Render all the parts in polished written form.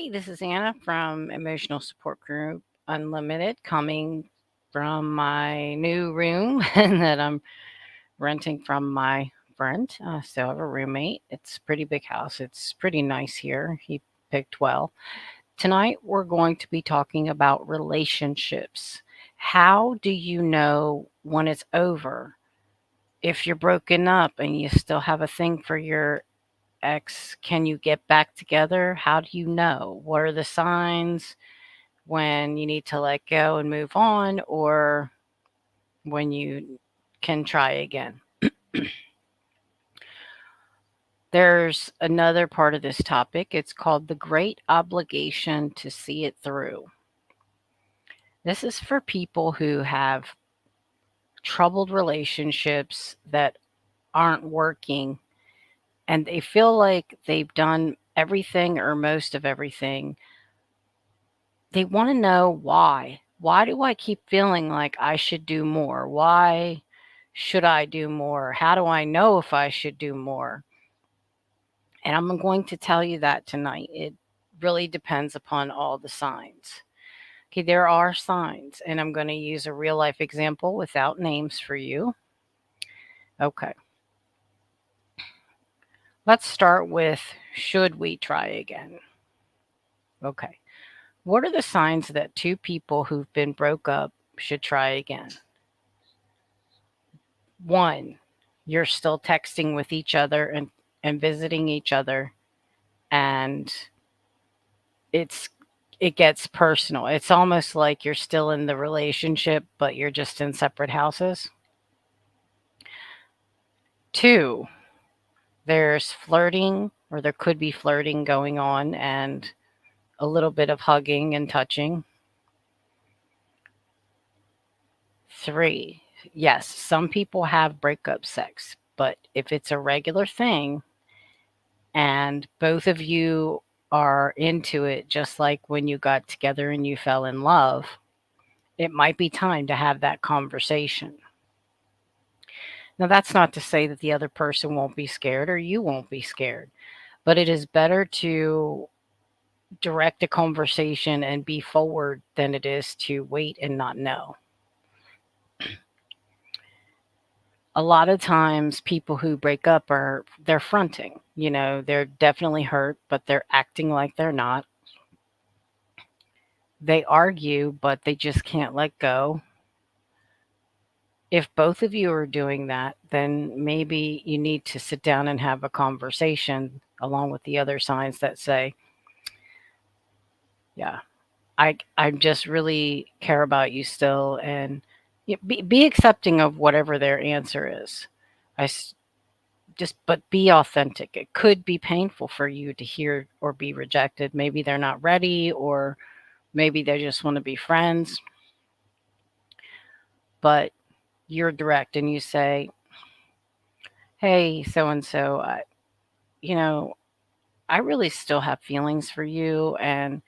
Hi, this is Anna from Emotional Support Group Unlimited, coming from my new room that I'm renting from my friend. So I have a roommate. It's a pretty big house. It's pretty nice here. He picked well. Tonight we're going to be talking about relationships. How do you know when it's over? If you're broken up and you still have a thing for your ex, can you get back together? How do you know? What are the signs when you need to let go and move on, or when you can try again? There's another part of this topic. It's called the great obligation to see it through. This is for people who have troubled relationships that aren't working and they feel like they've done everything or most of everything. They want to know why. Why do I keep feeling like I should do more? Why should I do more? How do I know if I should do more? And I'm going to tell you that tonight. It really depends upon all the signs. Okay, there are signs, and I'm going to use a real life example without names for you. Okay, let's start with, should we try again? Okay, what are the signs that two people who've been broke up should try again? One, you're still texting with each other and visiting each other, and it's it gets personal. It's almost like you're still in the relationship, but you're just in separate houses. Two, there's flirting, or there could be flirting going on, and a little bit of hugging and touching. Three, yes, some people have breakup sex, but if it's a regular thing and both of you are into it, just like when you got together and you fell in love, it might be time to have that conversation. Now, that's not to say that the other person won't be scared or you won't be scared, but it is better to direct a conversation and be forward than it is to wait and not know. A lot of times people who break up they're fronting. They're definitely hurt, but they're acting like they're not. They argue, but they just can't let go. If both of you are doing that, then maybe you need to sit down and have a conversation along with the other signs that say, yeah, I just really care about you still, and be accepting of whatever their answer is. I just but be authentic. It could be painful for you to hear or be rejected. Maybe they're not ready, or maybe they just want to be friends, but you're direct and you say, hey, so and so, you know, I really still have feelings for you, and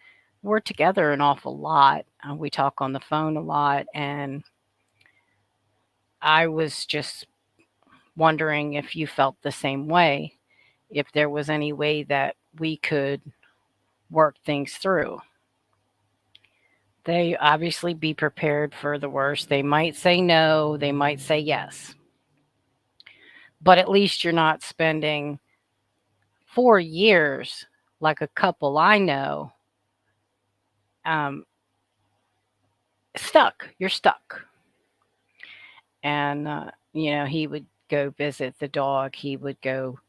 we're together an awful lot. We talk on the phone a lot, and I was just wondering if you felt the same way, if there was any way that we could work things through. They obviously be prepared for the worst. They might say no, they might say yes, but at least you're not spending 4 years like a couple I know, um, stuck. You're stuck. And, he would go visit the dog. He would go,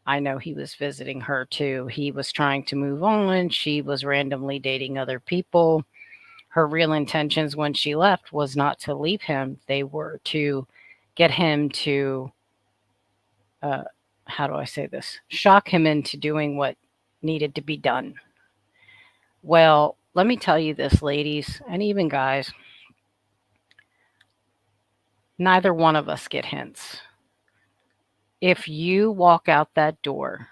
I know he was visiting her too. He was trying to move on. She was randomly dating other people. Her real intentions when she left was not to leave him, they were to get him to, uh, how do I say this? Shock him into doing what needed to be done. Well, let me tell you this, ladies, and even guys, neither one of us get hints. If you walk out that door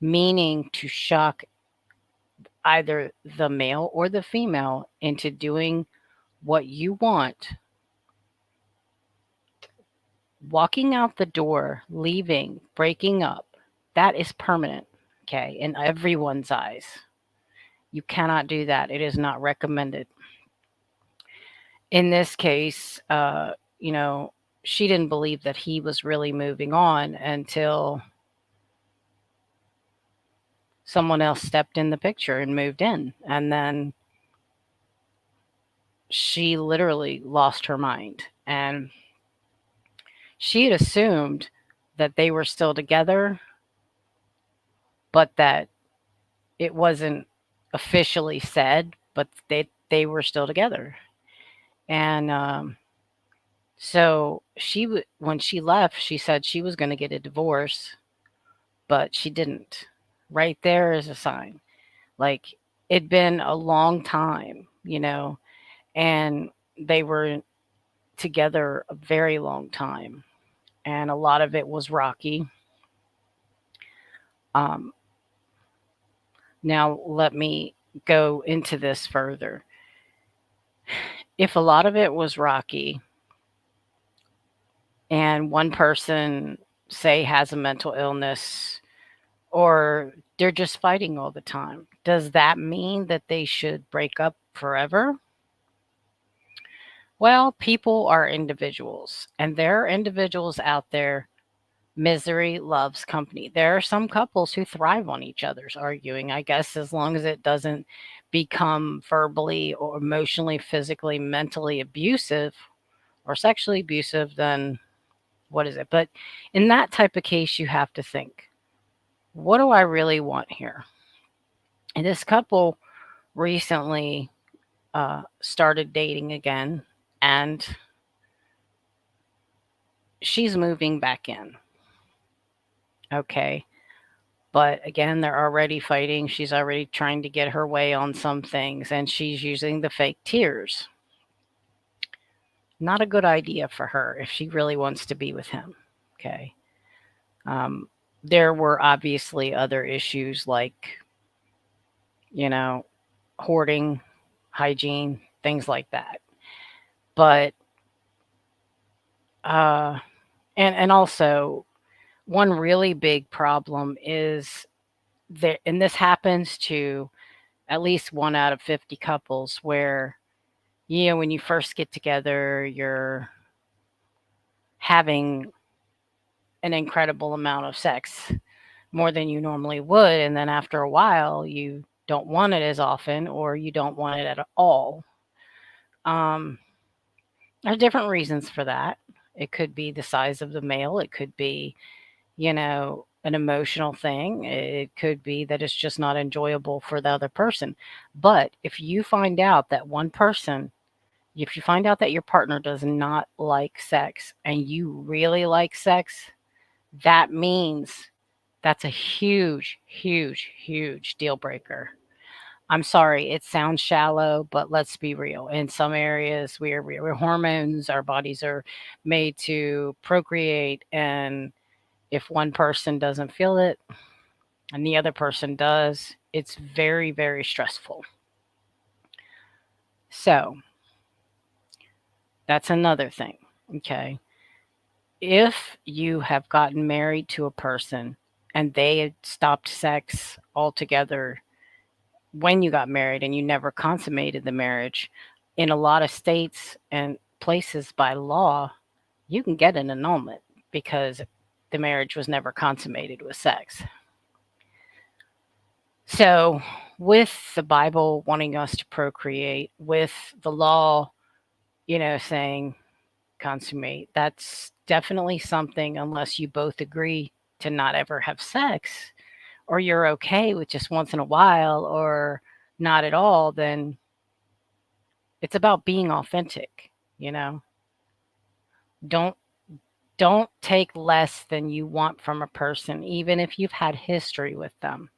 meaning to shock either the male or the female into doing what you want, walking out the door, leaving, breaking up, that is permanent. Okay, in everyone's eyes. You cannot do that. It is not recommended. In this case, you know, she didn't believe that he was really moving on until someone else stepped in the picture and moved in. And then she literally lost her mind. And she had assumed that they were still together, but that it wasn't officially said, but they were still together. And so when she left, she said she was going to get a divorce, but she didn't. Right there is a sign. Like, it'd been a long time, you know, and they were together a very long time, and a lot of it was rocky. Um, Now, let me go into this further. If a lot of it was rocky, and one person, say, has a mental illness, or they're just fighting all the time, does that mean that they should break up forever? Well, people are individuals, and there are individuals out there. Misery loves company. There are some couples who thrive on each other's arguing, I guess, as long as it doesn't become verbally or emotionally, physically, mentally abusive or sexually abusive, then what is it? But in that type of case, you have to think, what do I really want here? And this couple recently started dating again, and she's moving back in. Okay. But again, they're already fighting. She's already trying to get her way on some things, and she's using the fake tears. Not a good idea for her if she really wants to be with him. Okay. Um, there were obviously other issues like, you know, hoarding, hygiene, things like that. But, uh, and also, one really big problem is that, and this happens to at least 1 out of 50 couples, where, you know, when you first get together, you're having an incredible amount of sex, more than you normally would. And then after a while, you don't want it as often, or you don't want it at all. Um, there are different reasons for that. It could be the size of the male, it could be, you know, an emotional thing, it could be that it's just not enjoyable for the other person. But if you find out that one person, if you find out that your partner does not like sex and you really like sex, that means that's a huge, huge, huge deal breaker. I'm sorry, it sounds shallow, but let's be real. In some areas, we're hormones, our bodies are made to procreate. And if one person doesn't feel it and the other person does, it's very, very stressful. So that's another thing. Okay. If you have gotten married to a person and they had stopped sex altogether when you got married and you never consummated the marriage, in a lot of states and places by law, you can get an annulment because the marriage was never consummated with sex. So, with the Bible wanting us to procreate, with the law, you know, saying consummate, that's definitely something, unless you both agree to not ever have sex, or you're okay with just once in a while or not at all, then it's about being authentic, you know. Don't don't take less than you want from a person, even if you've had history with them.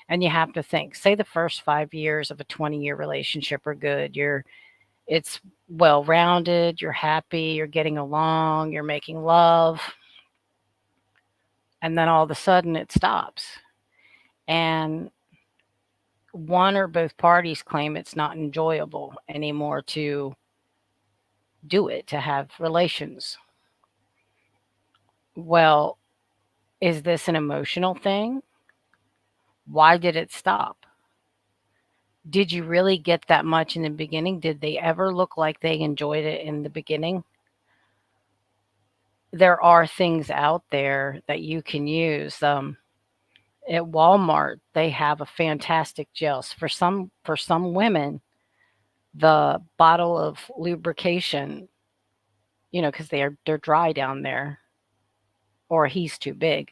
And you have to think, say the first 5 years of a 20-year relationship are good. It's well rounded, you're happy, you're getting along, you're making love, and then all of a sudden it stops. And one or both parties claim it's not enjoyable anymore to do it, to have relations. Well, is this an emotional thing? Why did it stop? Did you really get that much in the beginning? Did they ever look like they enjoyed it in the beginning? There are things out there that you can use. At Walmart, they have a fantastic gels for some women. The bottle of lubrication, because they're dry down there, or he's too big,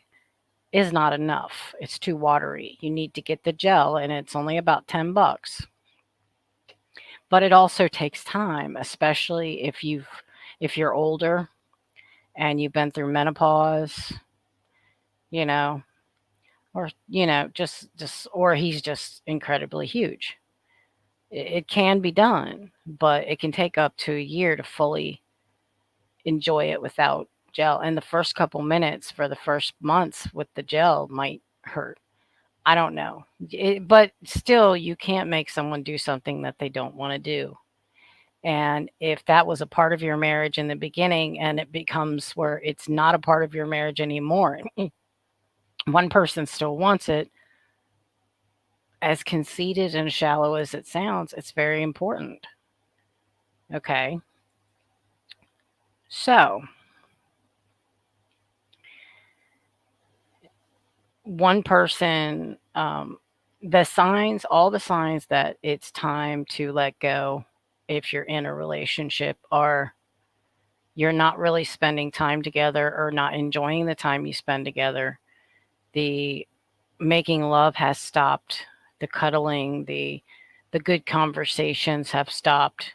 is not enough. It's too watery. You need to get the gel, and it's only about $10. But it also takes time, especially if you're older and you've been through menopause, you know, or just or he's just incredibly huge. It can be done, but it can take up to a year to fully enjoy it without gel. And the first couple minutes for the first months with the gel might hurt. I don't know. But still, you can't make someone do something that they don't want to do. And if that was a part of your marriage in the beginning and it becomes where it's not a part of your marriage anymore, one person still wants it, as conceited and shallow as it sounds, it's very important. Okay. So, one person, all the signs that it's time to let go if you're in a relationship are you're not really spending time together or not enjoying the time you spend together. The making love has stopped. The cuddling, the good conversations have stopped.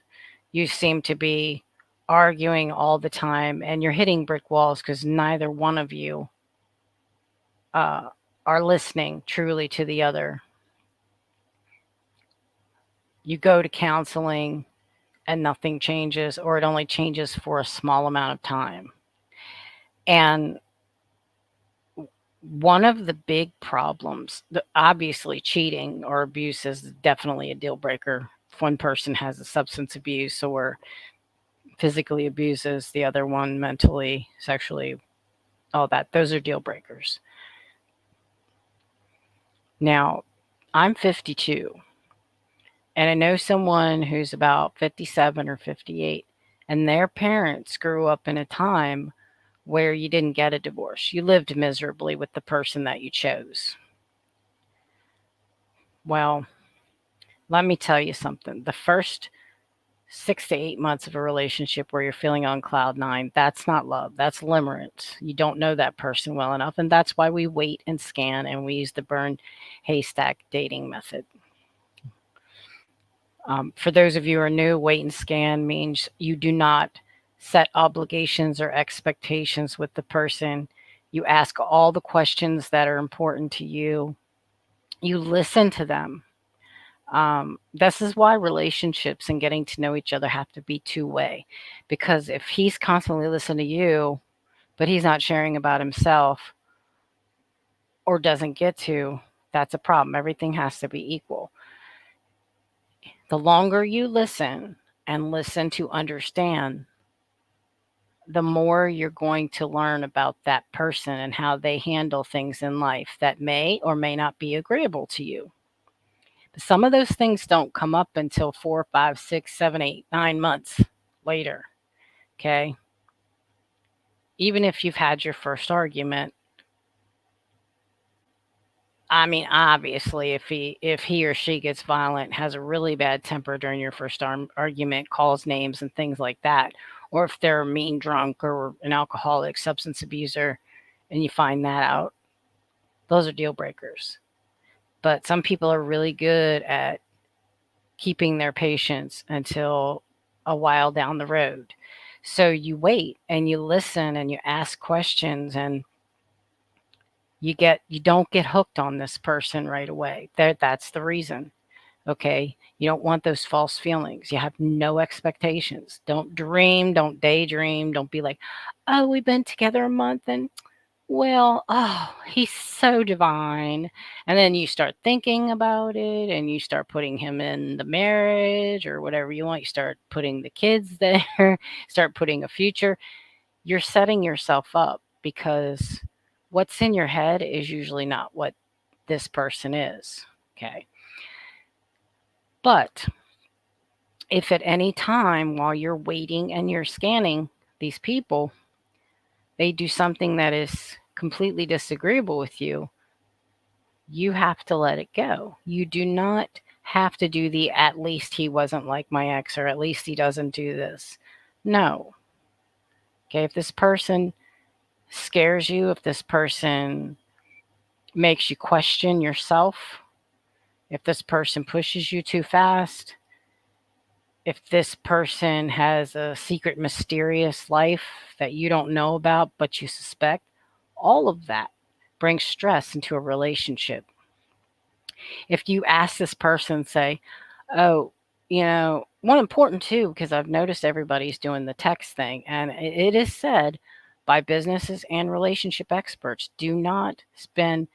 You seem to be arguing all the time and you're hitting brick walls because neither one of you uh, are listening truly to the other. You go to counseling and nothing changes, or it only changes for a small amount of time. And one of the big problems, obviously, cheating or abuse is definitely a deal breaker. If one person has a substance abuse or physically abuses the other one mentally, sexually, all that, those are deal breakers. Now, I'm 52, and I know someone who's about 57 or 58, and their parents grew up in a time where you didn't get a divorce. You lived miserably with the person that you chose. Well, let me tell you something. The first 6 to 8 months of a relationship where you're feeling on cloud nine, that's not love. That's limerence. You don't know that person well enough. And that's why we wait and scan and we use the burn haystack dating method. For those of you who are new, wait and scan means you do not set obligations or expectations with the person. You ask all the questions that are important to you. You listen to them. This is why relationships and getting to know each other have to be two-way. Because if he's constantly listening to you, but he's not sharing about himself or doesn't get to, that's a problem. Everything has to be equal. The longer you listen and listen to understand, the more you're going to learn about that person and how they handle things in life that may or may not be agreeable to you. But some of those things don't come up until 4, 5, 6, 7, 8, 9 months later. Okay. Even if you've had your first argument, I mean, obviously, if he or she gets violent, has a really bad temper during your first argument, calls names and things like that, or if they're a mean drunk or an alcoholic, substance abuser, and you find that out, those are deal breakers. But some people are really good at keeping their patience until a while down the road. So you wait and you listen and you ask questions and you don't get hooked on this person right away. That's the reason. Okay? You don't want those false feelings. You have no expectations. Don't dream, don't daydream, don't be like, "Oh, we've been together a month and well, oh, he's so divine." And then you start thinking about it and you start putting him in the marriage or whatever you want. You start putting the kids there, start putting a future. You're setting yourself up because what's in your head is usually not what this person is. Okay. But if at any time while you're waiting and you're scanning these people, they do something that is completely disagreeable with you, you have to let it go. You do not have to do the at least he wasn't like my ex, or at least he doesn't do this. No. Okay. If this person scares you, if this person makes you question yourself, if this person pushes you too fast, if this person has a secret, mysterious life that you don't know about but you suspect, all of that brings stress into a relationship. If you ask this person, say, oh, one important too, because I've noticed everybody's doing the text thing, and it is said by businesses and relationship experts, do not spend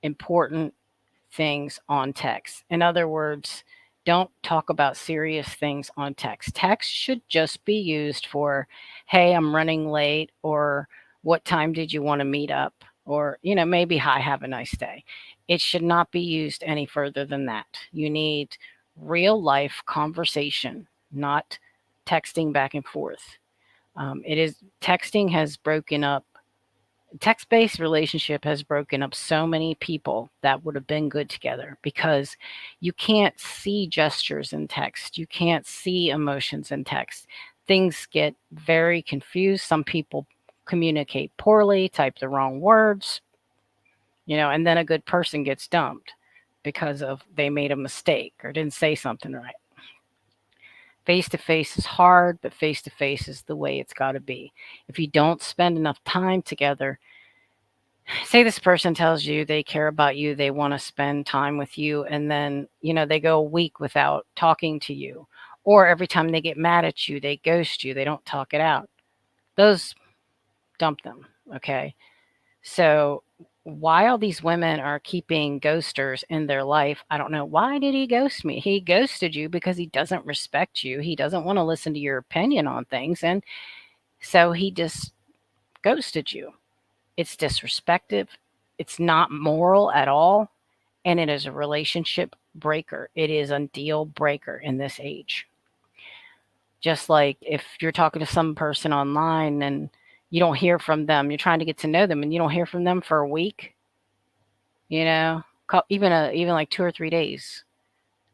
important things on text. In other words, don't talk about serious things on text. Text should just be used for, hey, I'm running late, or what time did you want to meet up? Or, maybe, hi, have a nice day. It should not be used any further than that. You need real life conversation, not texting back and forth. Texting has broken up text-based relationship has broken up so many people that would have been good together, because you can't see gestures in text. You can't see emotions in text. Things get very confused. Some people communicate poorly, type the wrong words, and then a good person gets dumped because of they made a mistake or didn't say something right. Face to face is hard, but face to face is the way it's got to be. If you don't spend enough time together, say this person tells you they care about you, they want to spend time with you, and then, they go a week without talking to you. Or every time they get mad at you, they ghost you, they don't talk it out. Those, dump them, okay? So while these women are keeping ghosters in their life, I don't know, why did he ghost me? He ghosted you because he doesn't respect you. He doesn't want to listen to your opinion on things, and so he just ghosted you. It's disrespectful. It's not moral at all. And it is a relationship breaker. It is a deal breaker in this age. Just like if you're talking to some person online and you don't hear from them, you're trying to get to know them and you don't hear from them for a week, even like 2 or 3 days.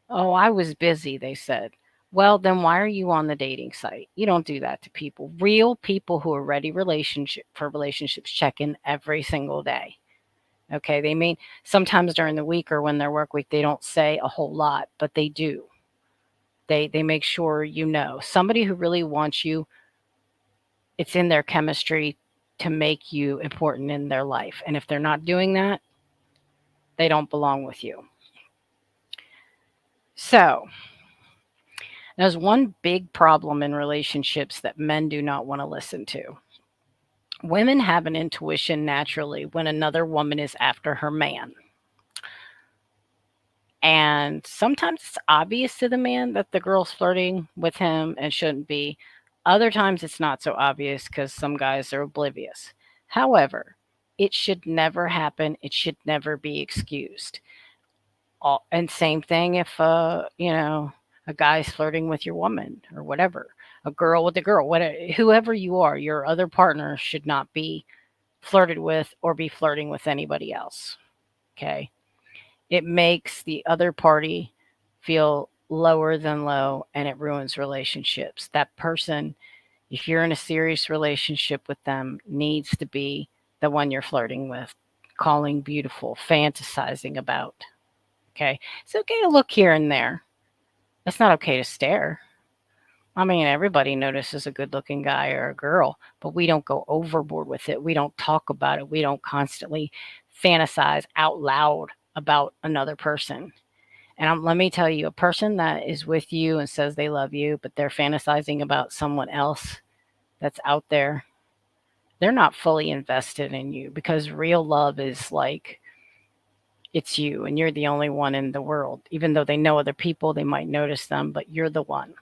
Oh, I was busy, they said. Well, then why are you on the dating site? You don't do that to people. Real people who are ready for relationships check in every single day. Okay, they mean sometimes during the week or when their work week, they don't say a whole lot, but they do. They make sure somebody who really wants you. It's in their chemistry to make you important in their life, and if they're not doing that, they don't belong with you. So there's one big problem in relationships that men do not want to listen to. Women have an intuition naturally when another woman is after her man. And sometimes it's obvious to the man that the girl's flirting with him and shouldn't be. Other times it's not so obvious because some guys are oblivious. However, it should never happen. It should never be excused. And same thing if, a guy's flirting with your woman or whatever, a girl with a girl, whatever, whoever you are, your other partner should not be flirted with or be flirting with anybody else. Okay. It makes the other party feel lower than low, and it ruins relationships. That person, if you're in a serious relationship with them, needs to be the one you're flirting with, calling beautiful, fantasizing about. Okay. It's okay to look here and there. It's not okay to stare. I mean, everybody notices a good looking guy or a girl, but we don't go overboard with it. We don't talk about it. We don't constantly fantasize out loud about another person. And let me tell you, a person that is with you and says they love you, but they're fantasizing about someone else that's out there, they're not fully invested in you, because real love is like, it's you and you're the only one in the world. Even though they know other people, they might notice them, but you're the one.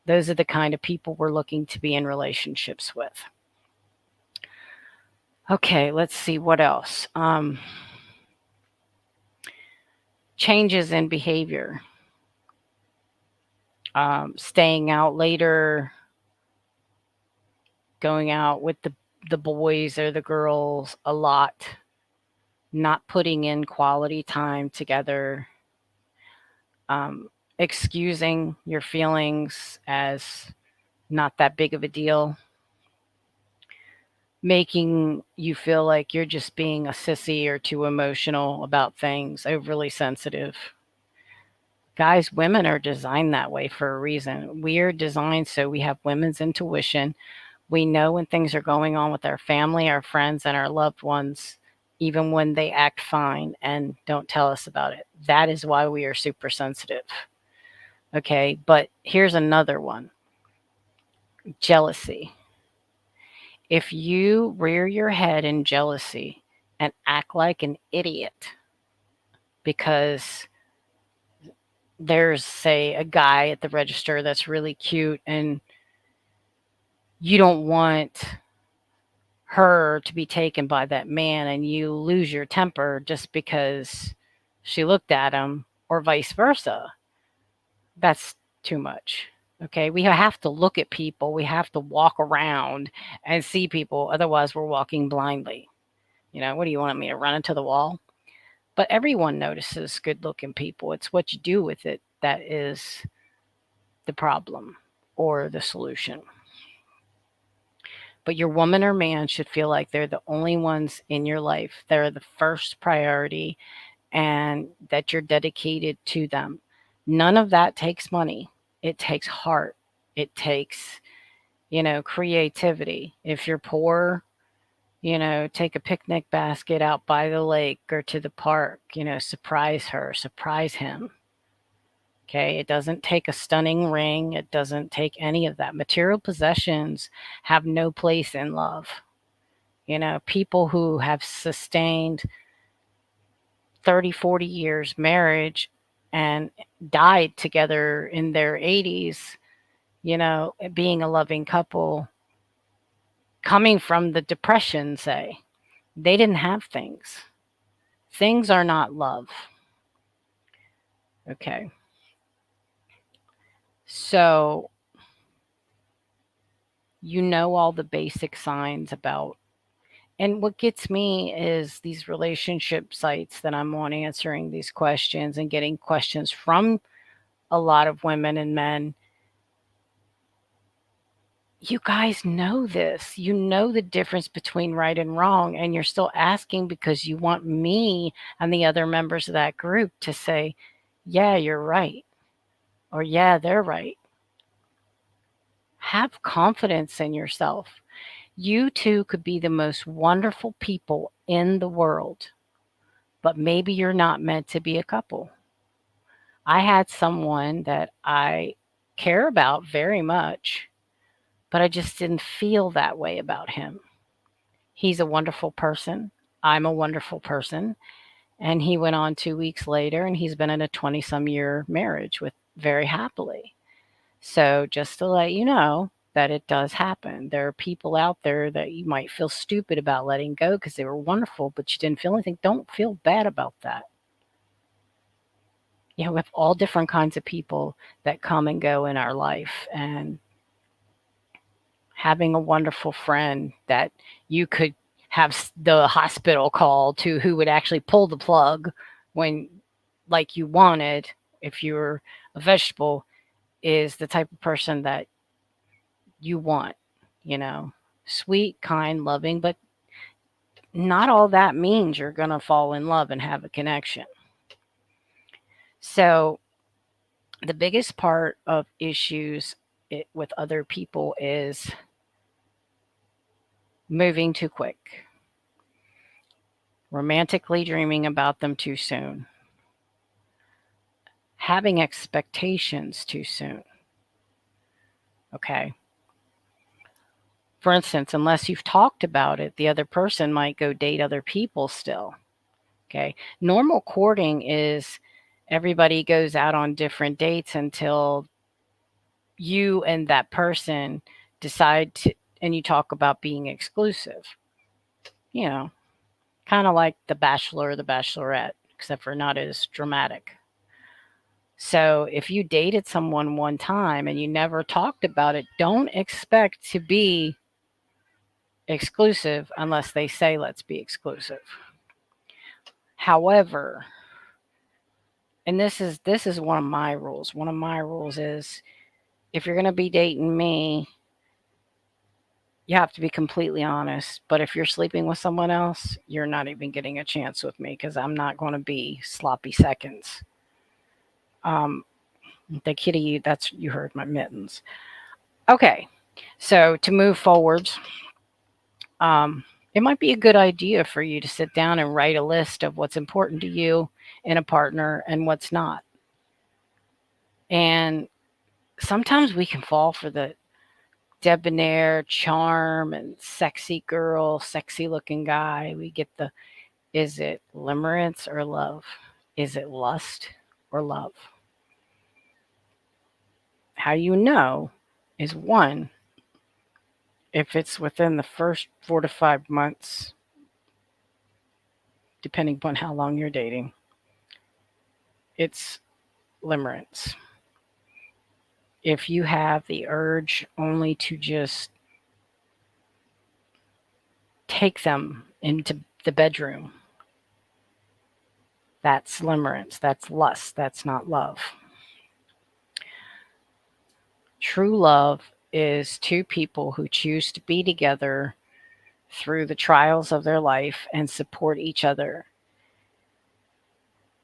Those are the kind of people we're looking to be in relationships with. Okay, let's see what else. changes in behavior, staying out later, going out with the boys or the girls a lot, not putting in quality time together, excusing your feelings as not that big of a deal, making you feel like you're just being a sissy or too emotional about things, overly sensitive. Guys, women are designed that way for a reason. We are designed so we have women's intuition. We know when things are going on with our family, our friends, and our loved ones, even when they act fine and don't tell us about it. That is why we are super sensitive. Okay, but here's another one: jealousy. If you rear your head in jealousy and act like an idiot because there's, say, a guy at the register that's really cute and you don't want her to be taken by that man and you lose your temper just because she looked at him or vice versa, that's too much. Okay, we have to look at people, we have to walk around and see people, otherwise we're walking blindly. What do you want me to run into the wall? But everyone notices good looking people. It's what you do with it that is the problem or the solution. But your woman or man should feel like they're the only ones in your life. They're the first priority and that you're dedicated to them. None of that takes money. It takes heart. It takes, creativity. If you're poor, take a picnic basket out by the lake or to the park, surprise her, surprise him. Okay, it doesn't take a stunning ring. It doesn't take any of that. Material possessions have no place in love. People who have sustained 30, 40 years marriage and died together in their 80s, being a loving couple, coming from the Depression, say, they didn't have things. Things are not love. Okay. So, all the basic signs about. And what gets me is these relationship sites that I'm on answering these questions and getting questions from a lot of women and men. You guys know this. You know the difference between right and wrong, and you're still asking because you want me and the other members of that group to say, yeah, you're right, or yeah, they're right. Have confidence in yourself. You two could be the most wonderful people in the world, but maybe you're not meant to be a couple. I had someone that I care about very much, but I just didn't feel that way about him. He's a wonderful person. I'm a wonderful person. And he went on 2 weeks later and he's been in a 20 some year marriage with very happily. So just to let you know that it does happen. There are people out there that you might feel stupid about letting go because they were wonderful, but you didn't feel anything. Don't feel bad about that. We have all different kinds of people that come and go in our life, and having a wonderful friend that you could have the hospital call to, who would actually pull the plug when, like, you wanted, if you were a vegetable, is the type of person that you want, sweet, kind, loving, but not all that means you're going to fall in love and have a connection. So the biggest part of issues with other people is moving too quick, romantically dreaming about them too soon, having expectations too soon. Okay. For instance, unless you've talked about it, the other person might go date other people still. Okay. Normal courting is everybody goes out on different dates until you and that person decide to, and you talk about being exclusive. Kind of like The Bachelor or The Bachelorette. except for not as dramatic. So if you dated someone one time and you never talked about it, don't expect to be exclusive unless they say let's be exclusive. However, and this is one of my rules. One of my rules is if you're going to be dating me, you have to be completely honest. But if you're sleeping with someone else, you're not even getting a chance with me because I'm not going to be sloppy seconds. The kitty, that's you heard my mittens. Okay, so to move forwards, um, it might be a good idea for you to sit down and write a list of what's important to you in a partner and what's not. And sometimes we can fall for the debonair charm and sexy girl, sexy looking guy. We get the is it limerence or love? Is it lust or love? How you know is one, if it's within the first 4 to 5 months, depending upon how long you're dating, it's limerence. If you have the urge only to just take them into the bedroom, that's limerence, that's lust, that's not love. True love is two people who choose to be together through the trials of their life and support each other.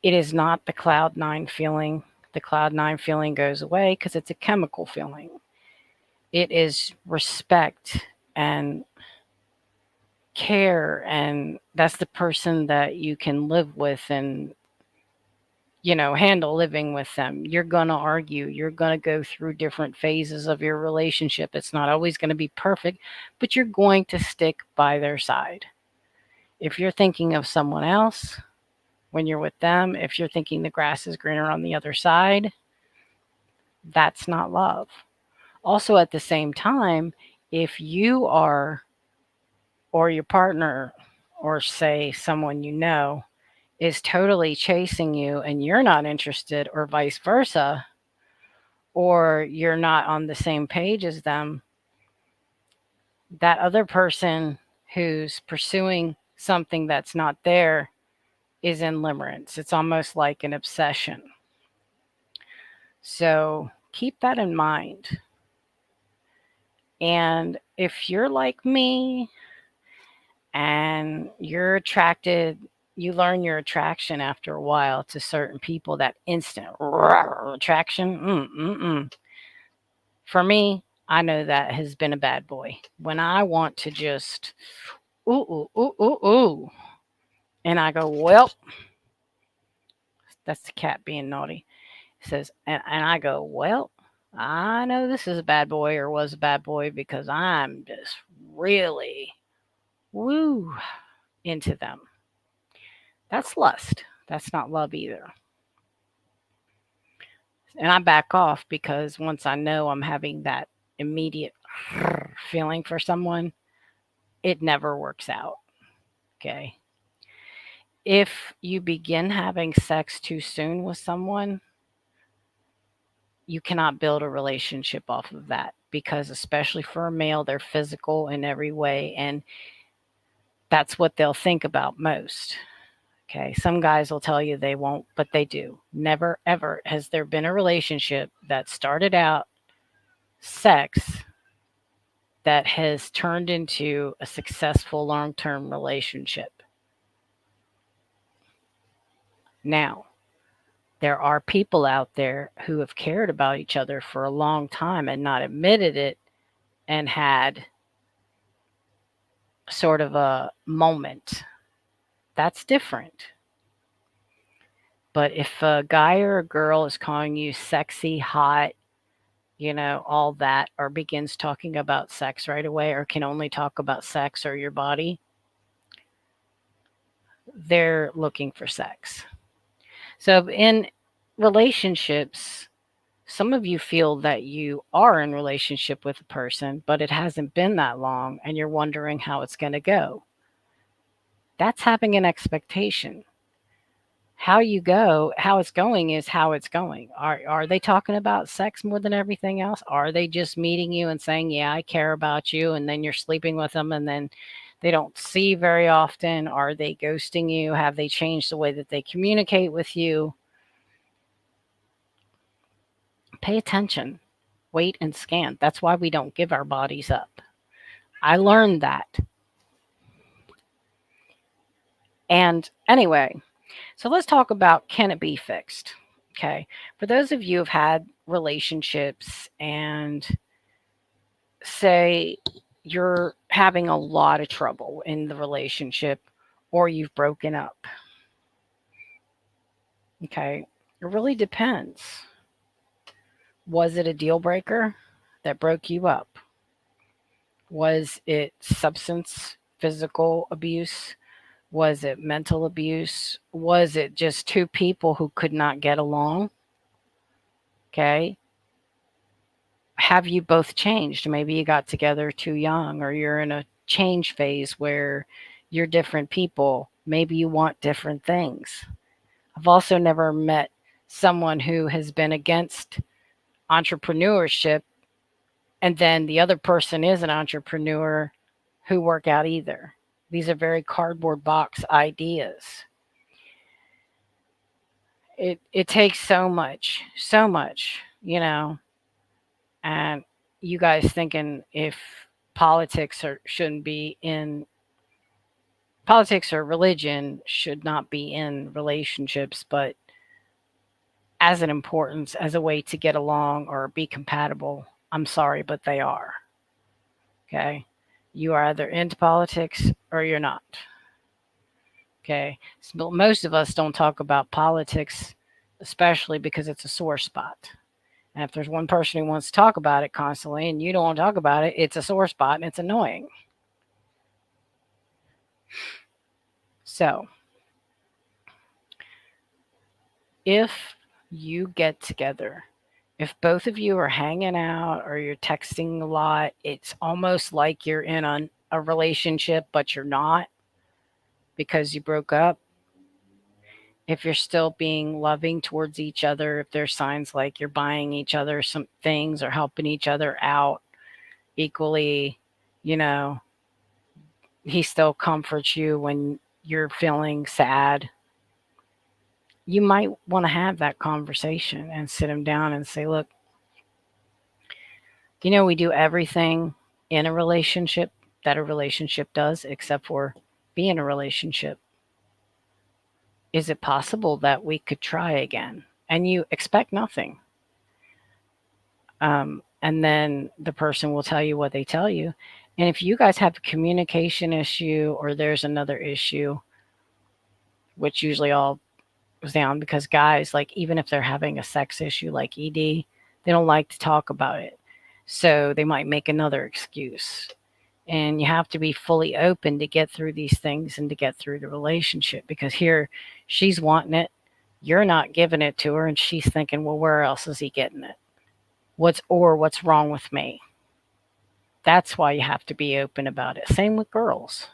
It is not the cloud nine feeling. The cloud nine feeling goes away because it's a chemical feeling. It is respect and care, and that's the person that you can live with and handle living with them. You're going to argue, you're going to go through different phases of your relationship. It's not always going to be perfect, but you're going to stick by their side. If you're thinking of someone else when you're with them, if you're thinking the grass is greener on the other side, that's not love. Also, at the same time, if you are, or your partner, or say someone you know, is totally chasing you and you're not interested, or vice versa, or you're not on the same page as them, that other person who's pursuing something that's not there is in limerence. It's almost like an obsession. So keep that in mind. And if you're like me and you're attracted, you learn your attraction after a while to certain people, that instant attraction. For me, I know that has been a bad boy. When I want to just, ooh, ooh, ooh, ooh, ooh, and I go, well, that's the cat being naughty. It says, and I go, well, I know this is a bad boy or was a bad boy because I'm just really, woo, into them. That's lust. That's not love either. And I back off because once I know I'm having that immediate feeling for someone, it never works out. Okay. If you begin having sex too soon with someone, you cannot build a relationship off of that because, especially for a male, they're physical in every way. And that's what they'll think about most. Okay. Some guys will tell you they won't, but they do. Never, ever has there been a relationship that started out sex that has turned into a successful long term relationship. Now, there are people out there who have cared about each other for a long time and not admitted it and had sort of a moment. That's different. But if a guy or a girl is calling you sexy, hot, all that, or begins talking about sex right away, or can only talk about sex or your body, they're looking for sex. So in relationships, some of you feel that you are in relationship with a person, but it hasn't been that long and you're wondering how it's going to go. That's having an expectation. how it's going is how it's going. Are they talking about sex more than everything else? Are they just meeting you and saying, "Yeah, I care about you," and then you're sleeping with them and then they don't see very often? Are they ghosting you? Have they changed the way that they communicate with you? Pay attention. Wait and scan. That's why we don't give our bodies up. I learned that. And anyway, so let's talk about, can it be fixed? Okay. For those of you who've had relationships and say you're having a lot of trouble in the relationship or you've broken up, okay, it really depends. Was it a deal breaker that broke you up? Was it substance, physical abuse? Was it mental abuse? Was it just two people who could not get along? Okay. Have you both changed? Maybe you got together too young, or you're in a change phase where you're different people. Maybe you want different things. I've also never met someone who has been against entrepreneurship and then the other person is an entrepreneur who work out either. These are very cardboard box ideas. It takes so much, and you guys thinking if politics or shouldn't be in politics or religion should not be in relationships, but as an importance, as a way to get along or be compatible, I'm sorry, but they are. Okay. You are either into politics or you're not. Okay. So most of us don't talk about politics, especially because it's a sore spot. And if there's one person who wants to talk about it constantly and you don't want to talk about it, it's a sore spot and it's annoying. So, if you get together, if both of you are hanging out or you're texting a lot, it's almost like you're in a relationship, but you're not because you broke up. If you're still being loving towards each other, if there's signs like you're buying each other some things or helping each other out equally, you know, he still comforts you when you're feeling sad. You might want to have that conversation and sit him down and say, look, we do everything in a relationship that a relationship does except for be in a relationship. Is it possible that we could try again? And you expect nothing. And then the person will tell you what they tell you. And if you guys have a communication issue or there's another issue, which usually all goes down because guys, like, even if they're having a sex issue like ED, they don't like to talk about it. So they might make another excuse. And you have to be fully open to get through these things and to get through the relationship because here she's wanting it, you're not giving it to her, and she's thinking, well, where else is he getting it? What's wrong with me? That's why you have to be open about it. Same with girls.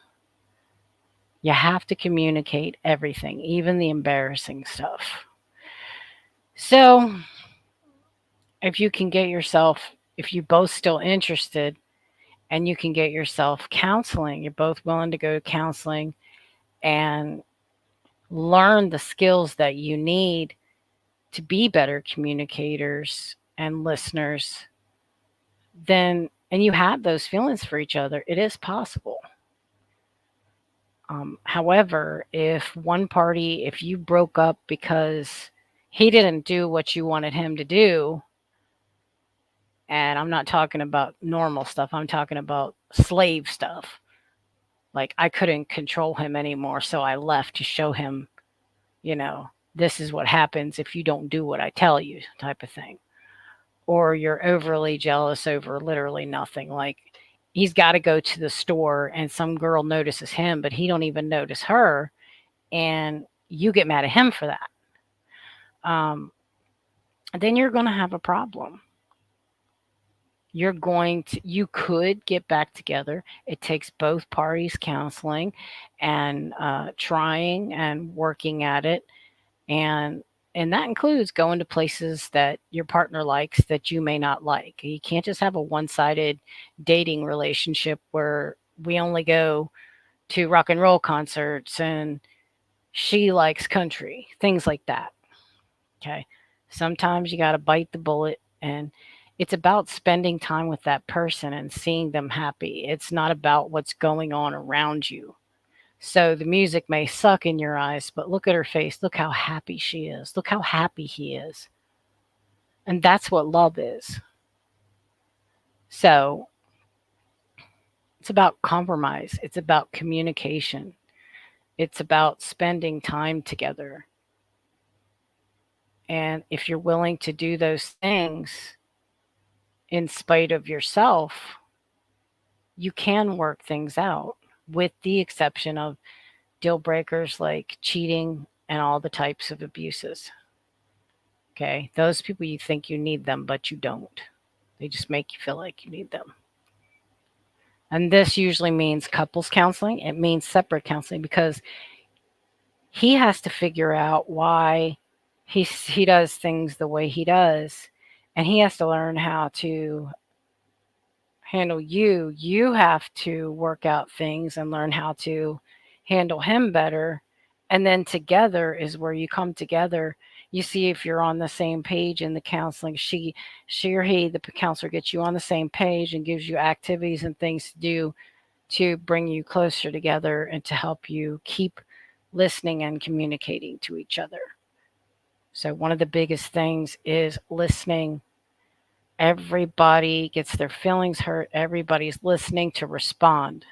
You have to communicate everything, even the embarrassing stuff. So, if you can get yourself, if you're both still interested and you can get yourself counseling, you're both willing to go to counseling and learn the skills that you need to be better communicators and listeners, then, and you have those feelings for each other, it is possible. However, if you broke up because he didn't do what you wanted him to do, and I'm not talking about normal stuff, I'm talking about slave stuff. Like, I couldn't control him anymore, so I left to show him, this is what happens if you don't do what I tell you, type of thing. Or you're overly jealous over literally nothing. Like, he's got to go to the store and some girl notices him, but he don't even notice her, and you get mad at him for that. Then you're going to have a problem. You could get back together. It takes both parties counseling and trying and working at it. And and that includes going to places that your partner likes that you may not like. You can't just have a one-sided dating relationship where we only go to rock and roll concerts and she likes country, things like that. Okay. Sometimes you got to bite the bullet, and it's about spending time with that person and seeing them happy. It's not about what's going on around you. So the music may suck in your eyes, but look at her face. Look how happy she is. Look how happy he is. And that's what love is. So it's about compromise, it's about communication, it's about spending time together. And if you're willing to do those things in spite of yourself, you can work things out, with the exception of deal breakers like cheating and all the types of abuses. Okay. Those people, you think you need them, but you don't. They just make you feel like you need them. And this usually means couples counseling. It means separate counseling because he has to figure out why he does things the way he does, and he has to learn how to handle you. You have to work out things and learn how to handle him better. And then together is where you come together. You see if you're on the same page in the counseling. She or he, the counselor, gets you on the same page and gives you activities and things to do to bring you closer together and to help you keep listening and communicating to each other. So, one of the biggest things is listening. Everybody gets their feelings hurt. Everybody's listening to respond.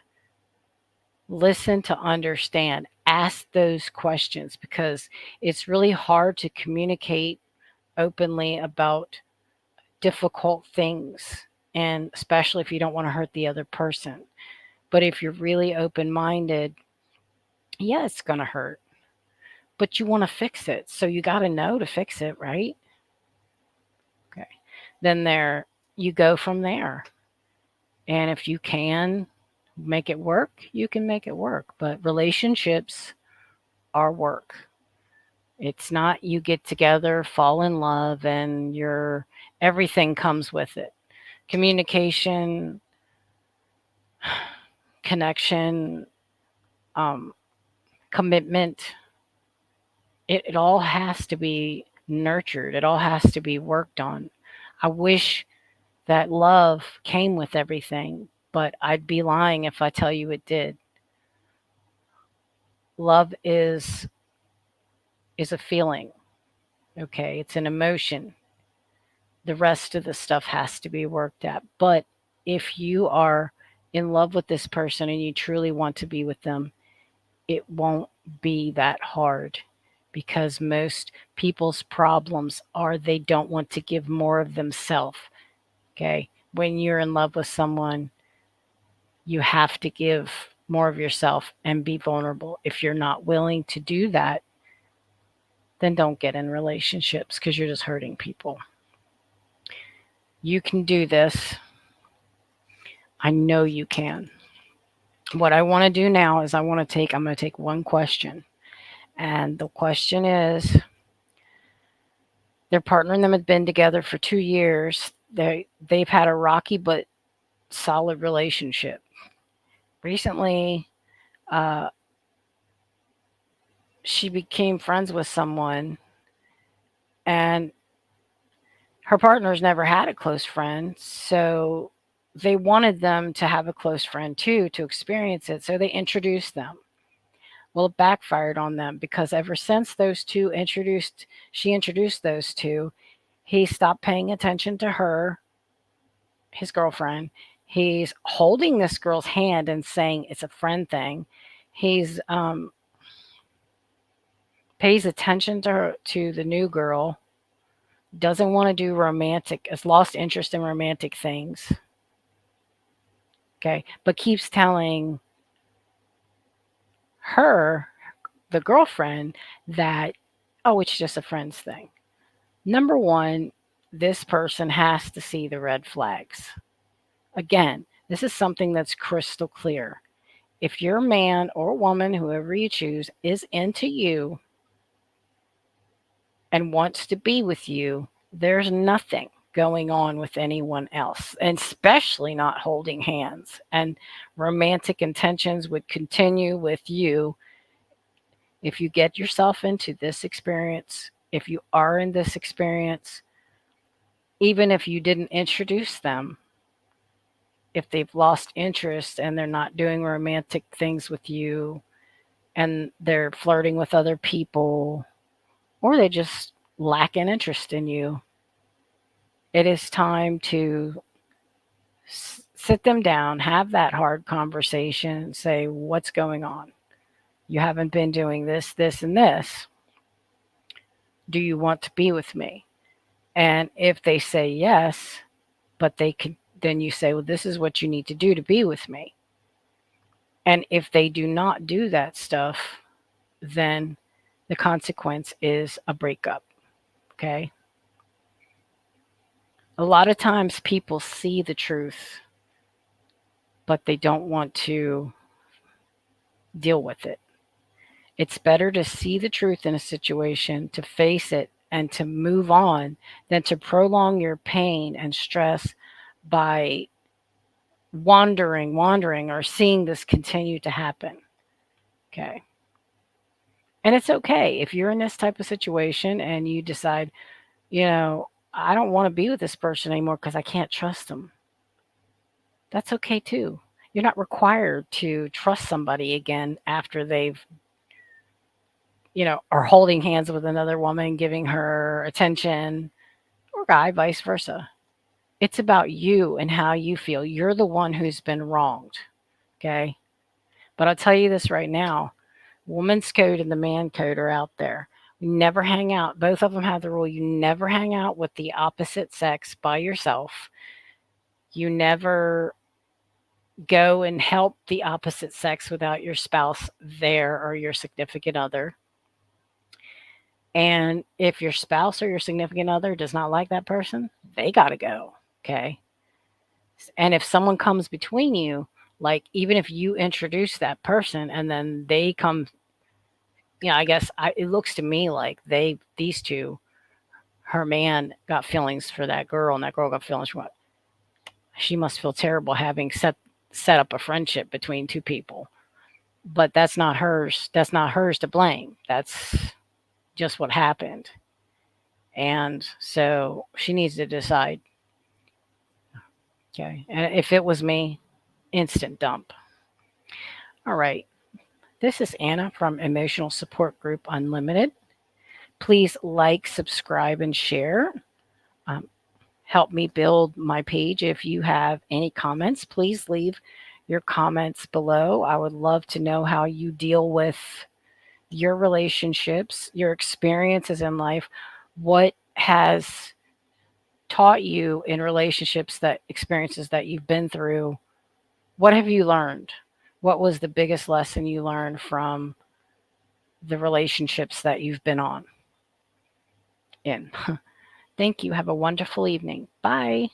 Listen to understand. Ask those questions because it's really hard to communicate openly about difficult things, and especially if you don't want to hurt the other person. But if you're really open minded, yeah, it's going to hurt, but you want to fix it. So you got to know to fix it, right? Okay. Then you go from there. And if you can make it work, you can make it work. But relationships are work. It's not you get together, fall in love, and everything comes with it. Communication, connection, um, commitment, it all has to be nurtured. It all has to be worked on. I wish that love came with everything, but I'd be lying if I tell you it did. Love is a feeling, okay? It's an emotion. The rest of the stuff has to be worked at. But if you are in love with this person and you truly want to be with them, it won't be that hard because most people's problems are they don't want to give more of themselves. Okay. When you're in love with someone, you have to give more of yourself and be vulnerable. If you're not willing to do that, then don't get in relationships because you're just hurting people. You can do this. I know you can. What I want to do now is I'm going to take one question. And the question is, their partner and them had been together for 2 years. They've had a rocky but solid relationship. Recently, uh, she became friends with someone, and her partner's never had a close friend, so they wanted them to have a close friend too to experience it. So they introduced them. Well, it backfired on them because ever since she introduced those two, he stopped paying attention to her, his girlfriend. He's holding this girl's hand and saying it's a friend thing. He's pays attention to the new girl. Doesn't want to do romantic. Has lost interest in romantic things. Okay, but keeps telling her, the girlfriend, that it's just a friend's thing. Number one, this person has to see the red flags. Again, this is something that's crystal clear. If your man or woman, whoever you choose, is into you, and wants to be with you, there's nothing going on with anyone else, and especially not holding hands. And romantic intentions would continue with you if you get yourself into this experience, if you are in this experience, even if you didn't introduce them, if they've lost interest and they're not doing romantic things with you and they're flirting with other people, or they just lack an interest in you, it is time to sit them down, have that hard conversation, and say, what's going on? You haven't been doing this, this, and this. Do you want to be with me? And if they say yes, but they can, then you say, well, this is what you need to do to be with me. And if they do not do that stuff, then the consequence is a breakup. Okay. A lot of times people see the truth, but they don't want to deal with it. It's better to see the truth in a situation, to face it, and to move on than to prolong your pain and stress by wandering, or seeing this continue to happen. Okay. And it's okay if you're in this type of situation and you decide, I don't want to be with this person anymore because I can't trust them. That's okay too. You're not required to trust somebody again after they've, are holding hands with another woman, giving her attention, or guy, vice versa. It's about you and how you feel. You're the one who's been wronged. Okay. But I'll tell you this right now, woman's code and the man code are out there. You never hang out. Both of them have the rule, you never hang out with the opposite sex by yourself. You never go and help the opposite sex without your spouse there or your significant other. And if your spouse or your significant other does not like that person, they got to go. Okay. And if someone comes between you, like even if you introduce that person and then they come, I guess it looks to me like these two, her man got feelings for that girl and that girl got feelings for what? She must feel terrible having set up a friendship between two people. But that's not hers. That's not hers to blame. That's just what happened. And so she needs to decide. Okay. And if it was me, instant dump. All right. This is Anna from Emotional Support Group Unlimited. Please like, subscribe, and share. Help me build my page. If you have any comments, please leave your comments below. I would love to know how you deal with your relationships, your experiences in life. What has taught you in relationships, that experiences that you've been through? What have you learned? What was the biggest lesson you learned from the relationships that you've been in? Thank you. Have a wonderful evening. Bye.